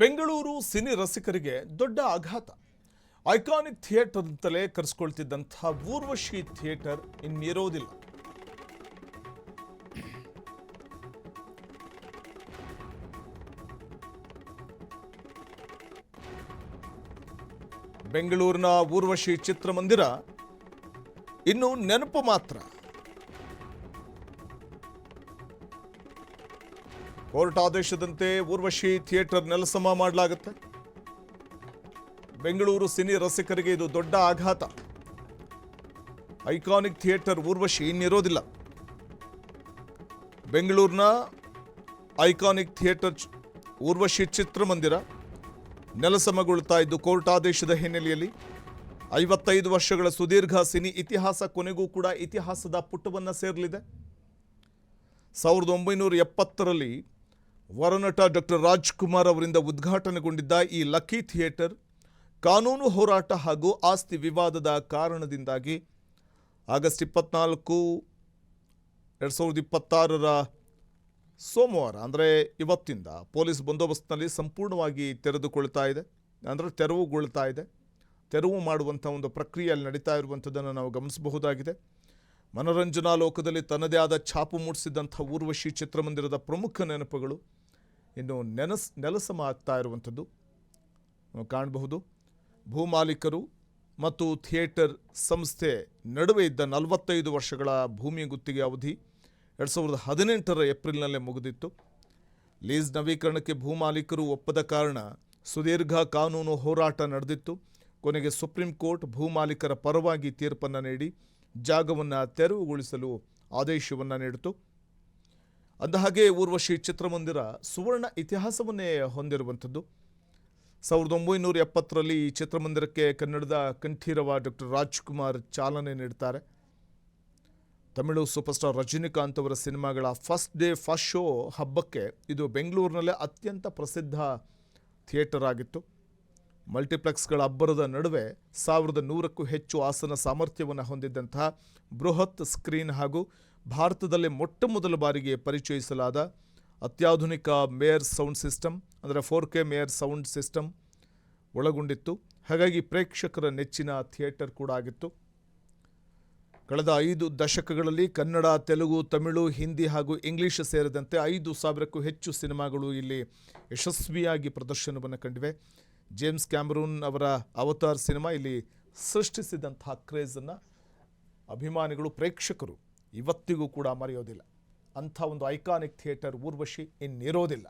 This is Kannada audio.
ಬೆಂಗಳೂರು ಸಿನಿ ರಸಿಕರಿಗೆ ದೊಡ್ಡ ಆಘಾತ. ಐಕಾನಿಕ್ ಥಿಯೇಟರ್ ಅಂತಲೇ ಕರೆಸಿಕೊಳ್ತಿದ್ದಂತಹ ಊರ್ವಶಿ ಥಿಯೇಟರ್ ಇನ್ನಿರೋದಿಲ್ಲ. ಬೆಂಗಳೂರಿನ ಊರ್ವಶಿ ಚಿತ್ರಮಂದಿರ ಇನ್ನು ನೆನಪು ಮಾತ್ರ. ಕೋರ್ಟ್ ಆದೇಶದಂತೆ ಊರ್ವಶಿ ಥಿಯೇಟರ್ ನೆಲಸಮ ಮಾಡಲಾಗುತ್ತೆ. ಬೆಂಗಳೂರು ಸಿನಿ ರಸಿಕರಿಗೆ ಇದು ದೊಡ್ಡ ಆಘಾತ. ಐಕಾನಿಕ್ ಥಿಯೇಟರ್ ಊರ್ವಶಿ ಇನ್ನಿರೋದಿಲ್ಲ. ಬೆಂಗಳೂರಿನ ಐಕಾನಿಕ್ ಥಿಯೇಟರ್ ಊರ್ವಶಿ ಚಿತ್ರಮಂದಿರ ನೆಲಸಮಗೊಳ್ತಾ ಇದ್ದು ಕೋರ್ಟ್ ಆದೇಶದ ಹಿನ್ನೆಲೆಯಲ್ಲಿ 55 ವರ್ಷಗಳ ಸುದೀರ್ಘ ಸಿನಿ ಇತಿಹಾಸ ಕೊನೆಗೂ ಕೂಡ ಇತಿಹಾಸದ ಪುಟವನ್ನು ಸೇರಲಿದೆ. 1970ರಲ್ಲಿ ವರನಟ ಡಾಕ್ಟರ್ ರಾಜ್ಕುಮಾರ್ ಅವರಿಂದ ಉದ್ಘಾಟನೆಗೊಂಡಿದ್ದ ಈ ಲಕ್ಕಿ ಥಿಯೇಟರ್ ಕಾನೂನು ಹೋರಾಟ ಹಾಗೂ ಆಸ್ತಿ ವಿವಾದದ ಕಾರಣದಿಂದಾಗಿ ಆಗಸ್ಟ್ 24, 2026 ಸೋಮವಾರ ಅಂದರೆ ಇವತ್ತಿಂದ ಪೊಲೀಸ್ ಬಂದೋಬಸ್ತ್ನಲ್ಲಿ ಸಂಪೂರ್ಣವಾಗಿ ತೆರೆದುಕೊಳ್ತಾ ಇದೆ, ಅಂದರೆ ತೆರವುಗೊಳ್ತಾ ಇದೆ. ತೆರವು ಮಾಡುವಂಥ ಒಂದು ಪ್ರಕ್ರಿಯೆಯಲ್ಲಿ ನಡೀತಾ ಇರುವಂಥದ್ದನ್ನು ನಾವು ಗಮನಿಸಬಹುದಾಗಿದೆ. ಮನೋರಂಜನಾ ಲೋಕದಲ್ಲಿ ತನ್ನದೇ ಆದ ಛಾಪು ಮೂಡಿಸಿದಂಥ ಊರ್ವಶಿ ಚಿತ್ರಮಂದಿರದ ಪ್ರಮುಖ ನೆನಪುಗಳು ಇನ್ನು ನೆಲಸಮ ಆಗ್ತಾ ಇರುವಂಥದ್ದು ನಾವು ಕಾಣಬಹುದು. ಭೂಮಾಲೀಕರು ಮತ್ತು ಥಿಯೇಟರ್ ಸಂಸ್ಥೆ ನಡುವೆ ಇದ್ದ 45 ವರ್ಷಗಳ ಭೂಮಿ ಗುತ್ತಿಗೆ ಅವಧಿ 2018 ಏಪ್ರಿಲ್ನಲ್ಲೇ ಮುಗಿದಿತ್ತು. ಲೀಸ್ ನವೀಕರಣಕ್ಕೆ ಭೂಮಾಲೀಕರು ಒಪ್ಪದ ಕಾರಣ ಸುದೀರ್ಘ ಕಾನೂನು ಹೋರಾಟ ನಡೆದಿತ್ತು. ಕೊನೆಗೆ ಸುಪ್ರೀಂ ಕೋರ್ಟ್ ಭೂಮಾಲೀಕರ ಪರವಾಗಿ ತೀರ್ಪನ್ನು ನೀಡಿ ಜಾಗವನ್ನು ತೆರವುಗೊಳಿಸಲು ಆದೇಶವನ್ನು ನೀಡಿತು. ಅಂದಹಾಗೆ ಊರ್ವಶಿ ಚಿತ್ರಮಂದಿರ ಸುವರ್ಣ ಇತಿಹಾಸವನ್ನೇ ಹೊಂದಿರುವಂಥದ್ದು. 1970ರಲ್ಲಿ ಈ ಚಿತ್ರಮಂದಿರಕ್ಕೆ ಕನ್ನಡದ ಕಂಠೀರವ ಡಾಕ್ಟರ್ ರಾಜ್ಕುಮಾರ್ ಚಾಲನೆ ನೀಡ್ತಾರೆ. ತಮಿಳು ಸೂಪರ್ ಸ್ಟಾರ್ ರಜನಿಕಾಂತ್ ಅವರ ಸಿನಿಮಾಗಳ ಫಸ್ಟ್ ಡೇ ಫಸ್ಟ್ ಶೋ ಹಬ್ಬಕ್ಕೆ ಇದು ಬೆಂಗಳೂರಿನಲ್ಲೇ ಅತ್ಯಂತ ಪ್ರಸಿದ್ಧ ಥಿಯೇಟರ್ ಆಗಿತ್ತು. ಮಲ್ಟಿಪ್ಲೆಕ್ಸ್ಗಳ ಅಬ್ಬರದ ನಡುವೆ 1100ಕ್ಕೂ ಹೆಚ್ಚು ಆಸನ ಸಾಮರ್ಥ್ಯವನ್ನು ಹೊಂದಿದ್ದಂತಹ ಬೃಹತ್ ಸ್ಕ್ರೀನ್ ಹಾಗೂ ಭಾರತದಲ್ಲೇ ಮೊಟ್ಟ ಮೊದಲ ಬಾರಿಗೆ ಪರಿಚಯಿಸಲಾದ ಅತ್ಯಾಧುನಿಕ ಮೇಯರ್ ಸೌಂಡ್ ಸಿಸ್ಟಮ್, ಅಂದರೆ 4K ಮೇಯರ್ ಸೌಂಡ್ ಸಿಸ್ಟಮ್ ಒಳಗೊಂಡಿತ್ತು. ಹಾಗಾಗಿ ಪ್ರೇಕ್ಷಕರ ನೆಚ್ಚಿನ ಥಿಯೇಟರ್ ಕೂಡ ಆಗಿತ್ತು. ಕಳೆದ 5 ದಶಕಗಳಲ್ಲಿ ಕನ್ನಡ, ತೆಲುಗು, ತಮಿಳು, ಹಿಂದಿ ಹಾಗೂ ಇಂಗ್ಲಿಷ್ ಸೇರಿದಂತೆ 5,000ಕ್ಕೂ ಹೆಚ್ಚು ಸಿನಿಮಾಗಳು ಇಲ್ಲಿ ಯಶಸ್ವಿಯಾಗಿ ಪ್ರದರ್ಶನವನ್ನು ಕಂಡಿವೆ. ಜೇಮ್ಸ್ ಕ್ಯಾಮರೂನ್ ಅವರ ಅವತಾರ್ ಸಿನಿಮಾ ಇಲ್ಲಿ ಸೃಷ್ಟಿಸಿದಂತಹ ಕ್ರೇಜನ್ನು ಅಭಿಮಾನಿಗಳು, ಪ್ರೇಕ್ಷಕರು ಇವತ್ತಿಗೂ ಕೂಡ ಮರೆಯೋದಿಲ್ಲ. ಅಂಥ ಒಂದು ಐಕಾನಿಕ್ ಥಿಯೇಟರ್ ಊರ್ವಶಿ ಇನ್ನಿರೋದಿಲ್ಲ.